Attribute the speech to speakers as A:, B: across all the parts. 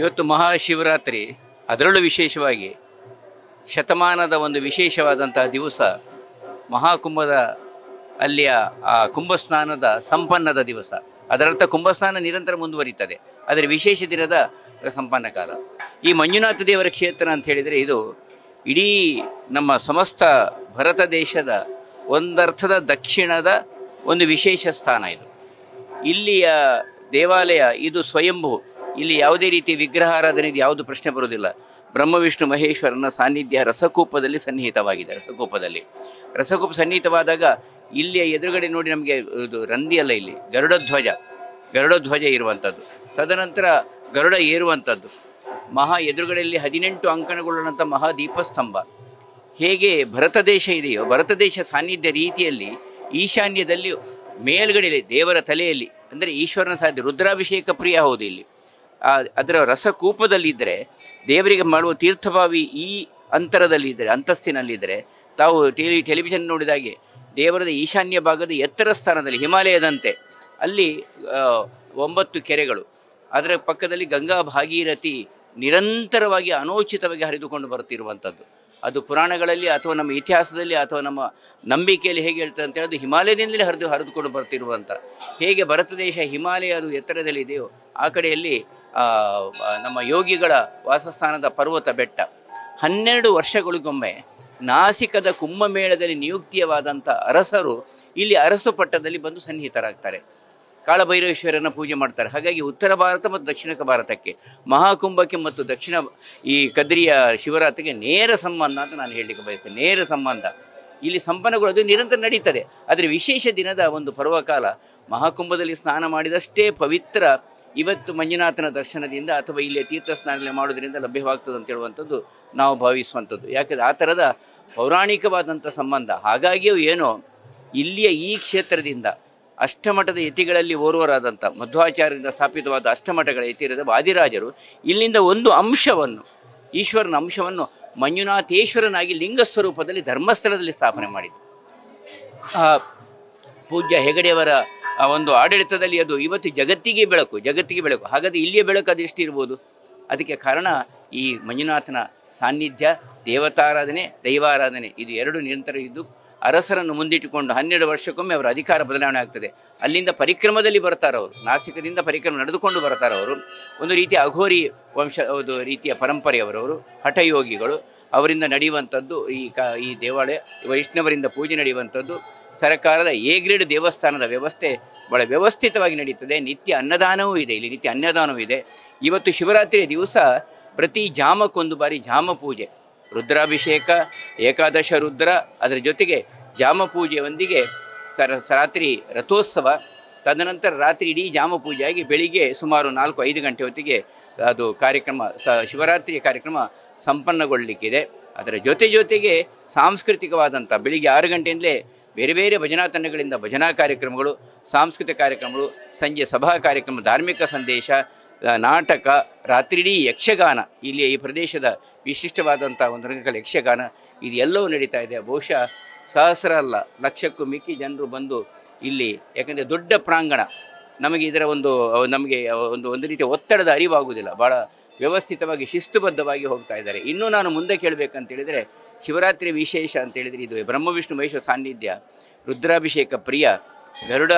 A: ಇವತ್ತು ಮಹಾಶಿವರಾತ್ರಿ, ಅದರಲ್ಲೂ ವಿಶೇಷವಾಗಿ ಶತಮಾನದ ಒಂದು ವಿಶೇಷವಾದಂತಹ ದಿವಸ, ಮಹಾಕುಂಭದ ಅಲ್ಲಿಯ ಆ ಕುಂಭಸ್ನಾನದ ಸಂಪನ್ನದ ದಿವಸ. ಅದರರ್ಥ ಕುಂಭಸ್ನಾನ ನಿರಂತರ ಮುಂದುವರಿತದೆ, ಅದರ ವಿಶೇಷ ದಿನದ ಸಂಪನ್ನ ಕಾಲ. ಈ ಮಂಜುನಾಥ ದೇವರ ಕ್ಷೇತ್ರ ಅಂತ ಹೇಳಿದರೆ ಇದು ಇಡೀ ನಮ್ಮ ಸಮಸ್ತ ಭರತ ದೇಶದ ಒಂದರ್ಥದ ದಕ್ಷಿಣದ ಒಂದು ವಿಶೇಷ ಸ್ಥಾನ ಇದು. ಇಲ್ಲಿಯ ದೇವಾಲಯ ಇದು ಸ್ವಯಂಭೂ, ಇಲ್ಲಿ ಯಾವುದೇ ರೀತಿ ವಿಗ್ರಹಾರಾಧನೆ ಯಾವುದು ಪ್ರಶ್ನೆ ಬರುವುದಿಲ್ಲ. ಬ್ರಹ್ಮ ವಿಷ್ಣು ಮಹೇಶ್ವರನ ಸಾನ್ನಿಧ್ಯ ರಸಕೂಪದಲ್ಲಿ ಸನ್ನಿಹಿತವಾಗಿದೆ. ರಸಕೂಪ ಸನ್ನಿಹಿತವಾದಾಗ ಇಲ್ಲಿಯ ಎದುರುಗಡೆ ನೋಡಿ ನಮಗೆ ಇದು ರಂದಿಯಲ್ಲ, ಇಲ್ಲಿ ಗರುಡಧ್ವಜ ಇರುವಂಥದ್ದು, ತದನಂತರ ಗರುಡ ಏರುವಂಥದ್ದು, ಎದುರುಗಡೆಯಲ್ಲಿ 18 ಅಂಕಣಗೊಳ್ಳುವಂಥ ಮಹಾ ದೀಪಸ್ತಂಭ. ಹೇಗೆ ಭರತ ದೇಶ ಇದೆಯೋ, ಭರತ ದೇಶ ಸಾನ್ನಿಧ್ಯ ರೀತಿಯಲ್ಲಿ ಈಶಾನ್ಯದಲ್ಲಿ ಮೇಲ್ಗಡೆಯಲ್ಲಿ ದೇವರ ತಲೆಯಲ್ಲಿ, ಅಂದರೆ ಈಶ್ವರನ ಸಾಧ್ಯ ರುದ್ರಾಭಿಷೇಕ ಪ್ರಿಯ ಹೌದು. ಇಲ್ಲಿ ಅದರ ರಸಕೂಪದಲ್ಲಿದ್ದರೆ, ದೇವರಿಗೆ ಮಾಡುವ ತೀರ್ಥಭಾವಿ ಈ ಅಂತರದಲ್ಲಿದ್ದರೆ, ಅಂತಸ್ತಿನಲ್ಲಿದ್ದರೆ, ತಾವು ಟೆಲಿವಿಷನ್ ನೋಡಿದಾಗೆ ದೇವರದ ಈಶಾನ್ಯ ಭಾಗದ ಎತ್ತರ ಸ್ಥಾನದಲ್ಲಿ ಹಿಮಾಲಯದಂತೆ ಅಲ್ಲಿ 9 ಕೆರೆಗಳು, ಅದರ ಪಕ್ಕದಲ್ಲಿ ಗಂಗಾ ಭಾಗೀರಥಿ ನಿರಂತರವಾಗಿ ಅನೋಚಿತವಾಗಿ ಹರಿದುಕೊಂಡು ಬರುತ್ತಿರುವಂಥದ್ದು. ಅದು ಪುರಾಣಗಳಲ್ಲಿ ಅಥವಾ ನಮ್ಮ ಇತಿಹಾಸದಲ್ಲಿ ಅಥವಾ ನಮ್ಮ ನಂಬಿಕೆಯಲ್ಲಿ ಹೇಗೆ ಹೇಳ್ತಾರೆ ಅಂತ ಹೇಳಿದ್ರೆ, ಹಿಮಾಲಯದಿಂದಲೇ ಹರಿದುಕೊಂಡು ಬರ್ತಿರುವಂಥ. ಹೇಗೆ ಭರತ ದೇಶ ಹಿಮಾಲಯ ಅದು ಎತ್ತರದಲ್ಲಿದೆಯೋ, ಆ ಕಡೆಯಲ್ಲಿ ನಮ್ಮ ಯೋಗಿಗಳ ವಾಸಸ್ಥಾನದ ಪರ್ವತ ಬೆಟ್ಟ. 12 ವರ್ಷಗಳಿಗೊಮ್ಮೆ ನಾಸಿಕದ ಕುಂಭಮೇಳದಲ್ಲಿ ನಿಯುಕ್ತಿಯವಾದಂಥ ಅರಸರು ಇಲ್ಲಿ ಅರಸು ಪಟ್ಟದಲ್ಲಿ ಬಂದು ಸನ್ನಿಹಿತರಾಗ್ತಾರೆ, ಕಾಳಭೈರವೇಶ್ವರನ ಪೂಜೆ ಮಾಡ್ತಾರೆ. ಹಾಗಾಗಿ ಉತ್ತರ ಭಾರತ ಮತ್ತು ದಕ್ಷಿಣ ಭಾರತಕ್ಕೆ, ಮಹಾಕುಂಭಕ್ಕೆ ಮತ್ತು ದಕ್ಷಿಣ ಈ ಕದ್ರಿಯ ಶಿವರಾತ್ರಿಗೆ ನೇರ ಸಂಬಂಧ ಅಂತ ನಾನು ಹೇಳಲಿಕ್ಕೆ ಬಯಸ್ತೇನೆ. ನೇರ ಸಂಬಂಧ ಇಲ್ಲಿ ಸಂಪನ್ನಗಳು ಅದು ನಿರಂತರ ನಡೀತದೆ. ಆದರೆ ವಿಶೇಷ ದಿನದ ಒಂದು ಪರ್ವಕಾಲ, ಮಹಾಕುಂಭದಲ್ಲಿ ಸ್ನಾನ ಮಾಡಿದಷ್ಟೇ ಪವಿತ್ರ ಇವತ್ತು ಮಂಜುನಾಥನ ದರ್ಶನದಿಂದ ಅಥವಾ ಇಲ್ಲಿಯ ತೀರ್ಥ ಸ್ನಾನ ಮಾಡೋದ್ರಿಂದ ಲಭ್ಯವಾಗ್ತದೆ ಅಂತ ಹೇಳುವಂಥದ್ದು ನಾವು ಭಾವಿಸುವಂಥದ್ದು. ಯಾಕಂದರೆ ಆ ಥರದ ಪೌರಾಣಿಕವಾದಂಥ ಸಂಬಂಧ. ಹಾಗಾಗಿಯೂ ಏನೋ ಇಲ್ಲಿಯ ಈ ಕ್ಷೇತ್ರದಿಂದ ಅಷ್ಟಮಠದ ಯತಿಗಳಲ್ಲಿ ಓರ್ವರಾದಂಥ ಮಧ್ವಾಚಾರ್ಯರಿಂದ ಸ್ಥಾಪಿತವಾದ ಅಷ್ಟಮಠಗಳ ಯತಿರದ ವಾದಿರಾಜರು ಇಲ್ಲಿಂದ ಒಂದು ಅಂಶವನ್ನು, ಈಶ್ವರನ ಅಂಶವನ್ನು ಮಂಜುನಾಥೇಶ್ವರನಾಗಿ ಲಿಂಗ ಸ್ವರೂಪದಲ್ಲಿ ಧರ್ಮಸ್ಥಳದಲ್ಲಿ ಸ್ಥಾಪನೆ ಮಾಡಿದರು. ಪೂಜ್ಯ ಹೆಗಡೆಯವರ ಒಂದು ಆಡಳಿತದಲ್ಲಿ ಅದು ಇವತ್ತು ಜಗತ್ತಿಗೆ ಬೆಳಕು. ಹಾಗಾದರೆ ಇಲ್ಲಿಯ ಬೆಳಕು ಅದೆಷ್ಟಿರ್ಬೋದು? ಅದಕ್ಕೆ ಕಾರಣ ಈ ಮಂಜುನಾಥನ ಸಾನ್ನಿಧ್ಯ, ದೇವತಾರಾಧನೆ, ದೈವಾರಾಧನೆ ಇದು ಎರಡು ನಿರಂತರ ಇದ್ದು, ಅರಸರನ್ನು ಮುಂದಿಟ್ಟುಕೊಂಡು 12 ವರ್ಷಕ್ಕೊಮ್ಮೆ ಅವರ ಅಧಿಕಾರ ಬದಲಾವಣೆ ಆಗ್ತದೆ. ಅಲ್ಲಿಂದ ಪರಿಕ್ರಮದಲ್ಲಿ ಬರ್ತಾರವರು, ನಾಸಿಕದಿಂದ ಪರಿಕ್ರಮ ನಡೆದುಕೊಂಡು ಬರ್ತಾರವರು. ಒಂದು ರೀತಿಯ ಅಘೋರಿ ಒಂದು ರೀತಿಯ ಪರಂಪರೆಯವರವರು, ಹಠಯೋಗಿಗಳು. ಅವರಿಂದ ನಡೆಯುವಂಥದ್ದು ಈ ದೇವಾಲಯ, ವೈಷ್ಣವರಿಂದ ಪೂಜೆ ನಡೆಯುವಂಥದ್ದು. ಸರ್ಕಾರದ ಎ ಗ್ರೇಡ್ ದೇವಸ್ಥಾನದ ವ್ಯವಸ್ಥೆ ಭಾಳ ವ್ಯವಸ್ಥಿತವಾಗಿ ನಡೀತದೆ. ನಿತ್ಯ ಅನ್ನದಾನವೂ ಇದೆ. ಇವತ್ತು ಶಿವರಾತ್ರಿಯ ದಿವಸ ಪ್ರತಿ ಜಾಮಕ್ಕೊಂದು ಬಾರಿ ಜಾಮ ಪೂಜೆ, ರುದ್ರಾಭಿಷೇಕ, ಏಕಾದಶ ರುದ್ರ, ಅದರ ಜೊತೆಗೆ ಜಾಮ ಪೂಜೆಯೊಂದಿಗೆ ರಾತ್ರಿ ರಥೋತ್ಸವ, ತದನಂತರ ರಾತ್ರಿ ಇಡೀ ಜಾಮ ಪೂಜೆಯಾಗಿ ಬೆಳಿಗ್ಗೆ ಸುಮಾರು 4-5 ಗಂಟೆ ಹೊತ್ತಿಗೆ ಅದು ಕಾರ್ಯಕ್ರಮ, ಶಿವರಾತ್ರಿಯ ಕಾರ್ಯಕ್ರಮ ಸಂಪನ್ನಗೊಳ್ಳಲಿಕ್ಕಿದೆ. ಅದರ ಜೊತೆಗೆ ಸಾಂಸ್ಕೃತಿಕವಾದಂಥ ಬೆಳಿಗ್ಗೆ 6 ಗಂಟೆಯಿಂದಲೇ ಬೇರೆ ಬೇರೆ ಭಜನಾ ತಂಡಗಳಿಂದ ಭಜನಾ ಕಾರ್ಯಕ್ರಮಗಳು, ಸಾಂಸ್ಕೃತಿಕ ಕಾರ್ಯಕ್ರಮಗಳು, ಸಂಜೆ ಸಭಾ ಕಾರ್ಯಕ್ರಮ, ಧಾರ್ಮಿಕ ಸಂದೇಶ, ನಾಟಕ, ರಾತ್ರಿಡೀ ಯಕ್ಷಗಾನ. ಇಲ್ಲಿಯ ಈ ಪ್ರದೇಶದ ವಿಶಿಷ್ಟವಾದಂಥ ಒಂದು ರಂಗಕಲೆ ಯಕ್ಷಗಾನ, ಇದೆಲ್ಲವೂ ನಡೀತಾ ಇದೆ. ಬಹುಶಃ ಸಹಸ್ರ ಅಲ್ಲ, ಲಕ್ಷಕ್ಕೂ ಮಿಕ್ಕಿ ಜನರು ಬಂದು ಇಲ್ಲಿ, ಯಾಕಂದರೆ ದೊಡ್ಡ ಪ್ರಾಂಗಣ, ನಮಗೆ ಇದರ ಒಂದು ರೀತಿಯ ಒತ್ತಡದ ಅರಿವಾಗುವುದಿಲ್ಲ. ಭಾಳ ವ್ಯವಸ್ಥಿತವಾಗಿ ಶಿಸ್ತುಬದ್ಧವಾಗಿ ಹೋಗ್ತಾ ಇದ್ದಾರೆ. ಇನ್ನೂ ನಾನು ಮುಂದೆ ಕೇಳಬೇಕಂತೇಳಿದರೆ, ಶಿವರಾತ್ರಿ ವಿಶೇಷ ಅಂತೇಳಿದರೆ ಇದು ಬ್ರಹ್ಮ ವಿಷ್ಣು ಮಹೇಶ್ವರ ಸಾನ್ನಿಧ್ಯ, ರುದ್ರಾಭಿಷೇಕ ಪ್ರಿಯ, ಗರುಡ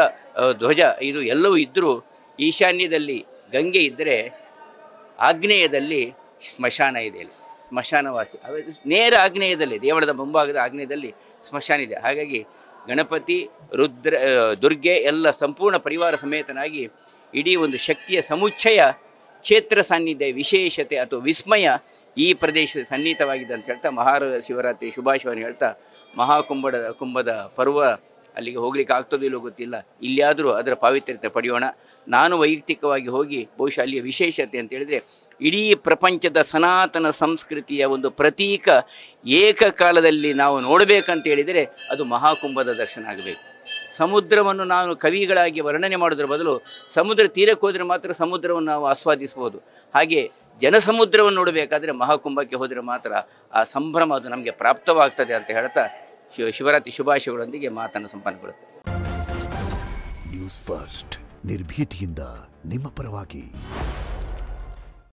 A: ಧ್ವಜ, ಇದು ಎಲ್ಲವೂ ಇದ್ದರೂ ಈಶಾನ್ಯದಲ್ಲಿ ಗಂಗೆ ಇದ್ದರೆ ಆಗ್ನೇಯದಲ್ಲಿ ಸ್ಮಶಾನ ಇದೆ. ಇಲ್ಲಿ ಸ್ಮಶಾನವಾಸಿ ನೇರ ಆಗ್ನೇಯದಲ್ಲಿ, ದೇವಳದ ಮುಂಭಾಗದ ಆಗ್ನೇಯದಲ್ಲಿ ಸ್ಮಶಾನ ಇದೆ. ಹಾಗಾಗಿ ಗಣಪತಿ, ದುರ್ಗೆ ಎಲ್ಲ ಸಂಪೂರ್ಣ ಪರಿವಾರ ಸಮೇತನಾಗಿ ಇಡೀ ಒಂದು ಶಕ್ತಿಯ ಸಮುಚ್ಚಯ ಕ್ಷೇತ್ರ ಸಾನ್ನಿಧ್ಯ, ವಿಶೇಷತೆ ಅಥವಾ ವಿಸ್ಮಯ ಈ ಪ್ರದೇಶದ ಸನ್ನಿಹಿತವಾಗಿದೆ ಅಂತ ಹೇಳ್ತಾ ಶಿವರಾತ್ರಿ ಶುಭಾಶಯವನ್ನು ಹೇಳ್ತಾ, ಕುಂಭದ ಪರ್ವ ಅಲ್ಲಿಗೆ ಹೋಗ್ಲಿಕ್ಕೆ ಆಗ್ತದೋ ಇಲ್ಲೋ ಗೊತ್ತಿಲ್ಲ, ಇಲ್ಲಿಯಾದರೂ ಅದರ ಪಾವಿತ್ರ್ಯತೆ ಪಡೆಯೋಣ. ನಾನು ವೈಯಕ್ತಿಕವಾಗಿ ಹೋಗಿ ಬಹುಶಃ ಅಲ್ಲಿಯ ವಿಶೇಷತೆ ಅಂತೇಳಿದರೆ, ಇಡೀ ಪ್ರಪಂಚದ ಸನಾತನ ಸಂಸ್ಕೃತಿಯ ಒಂದು ಪ್ರತೀಕ ಏಕಕಾಲದಲ್ಲಿ ನಾವು ನೋಡಬೇಕಂತೇಳಿದರೆ ಅದು ಮಹಾಕುಂಭದ ದರ್ಶನ ಆಗಬೇಕು. ಸಮುದ್ರವನ್ನು ನಾವು ಕವಿಗಳಾಗಿ ವರ್ಣನೆ ಮಾಡೋದ್ರ ಬದಲು ಸಮುದ್ರ ತೀರಕ್ಕೆ ಹೋದರೆ ಮಾತ್ರ ಸಮುದ್ರವನ್ನು ನಾವು ಆಸ್ವಾದಿಸ್ಬೋದು. ಹಾಗೆ ಜನಸಮುದ್ರವನ್ನು ನೋಡಬೇಕಾದ್ರೆ ಮಹಾಕುಂಭಕ್ಕೆ ಹೋದರೆ ಮಾತ್ರ ಆ ಸಂಭ್ರಮ ಅದು ನಮಗೆ ಪ್ರಾಪ್ತವಾಗ್ತದೆ ಅಂತ ಹೇಳ್ತಾ ಶಿವರಾತ್ರಿ ಶುಭಾಶಯಗಳೊಂದಿಗೆ ಮಾತನ್ನು ಸಂಪನ್ನಗೊಳಿಸ್ತೇನೆ.
B: ನ್ಯೂಸ್ ಫಸ್ಟ್, ನಿರ್ಭೀತಿಯಿಂದ ನಿಮ್ಮ ಪರವಾಗಿ.